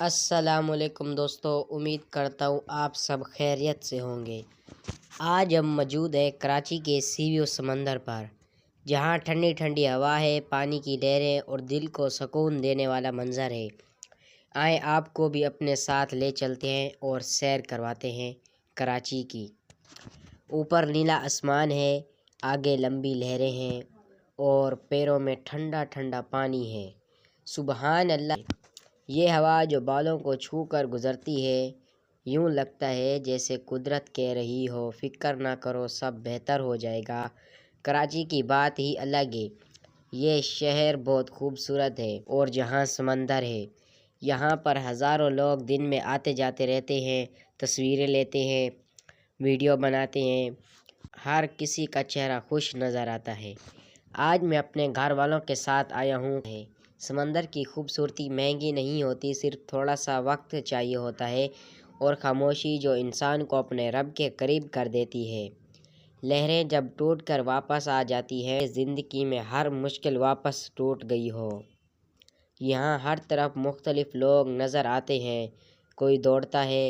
السلام علیکم دوستو، امید کرتا ہوں آپ سب خیریت سے ہوں گے۔ آج ہم موجود ہیں کراچی کے سی ویو سمندر پر، جہاں ٹھنڈی ٹھنڈی ہوا ہے، پانی کی لہریں اور دل کو سکون دینے والا منظر ہے۔ آئیں آپ کو بھی اپنے ساتھ لے چلتے ہیں اور سیر کرواتے ہیں کراچی کی۔ اوپر نیلا آسمان ہے، آگے لمبی لہریں ہیں اور پیروں میں ٹھنڈا ٹھنڈا پانی ہے۔ سبحان اللہ! یہ ہوا جو بالوں کو چھو کر گزرتی ہے، یوں لگتا ہے جیسے قدرت کہہ رہی ہو فکر نہ کرو، سب بہتر ہو جائے گا۔ کراچی کی بات ہی الگ ہے۔ یہ شہر بہت خوبصورت ہے اور جہاں سمندر ہے، یہاں پر ہزاروں لوگ دن میں آتے جاتے رہتے ہیں، تصویریں لیتے ہیں، ویڈیو بناتے ہیں، ہر کسی کا چہرہ خوش نظر آتا ہے۔ آج میں اپنے گھر والوں کے ساتھ آیا ہوں۔ سمندر کی خوبصورتی مہنگی نہیں ہوتی، صرف تھوڑا سا وقت چاہیے ہوتا ہے اور خاموشی جو انسان کو اپنے رب کے قریب کر دیتی ہے۔ لہریں جب ٹوٹ کر واپس آ جاتی ہیں، زندگی میں ہر مشکل واپس ٹوٹ گئی ہو۔ یہاں ہر طرف مختلف لوگ نظر آتے ہیں، کوئی دوڑتا ہے،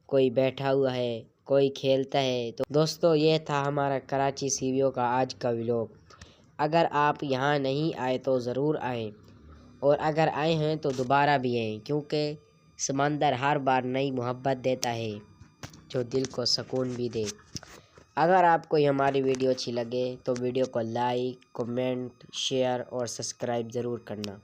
کوئی بیٹھا ہوا ہے، کوئی کھیلتا ہے۔ تو دوستو، یہ تھا ہمارا کراچی سی ویو کا آج کا ولاگ۔ اگر آپ یہاں نہیں آئے تو ضرور آئیں، اور اگر آئے ہیں تو دوبارہ بھی آئیں، کیونکہ سمندر ہر بار نئی محبت دیتا ہے جو دل کو سکون بھی دے۔ اگر آپ کو ہماری ویڈیو اچھی لگے تو ویڈیو کو لائک، کمنٹ، شیئر اور سبسکرائب ضرور کرنا۔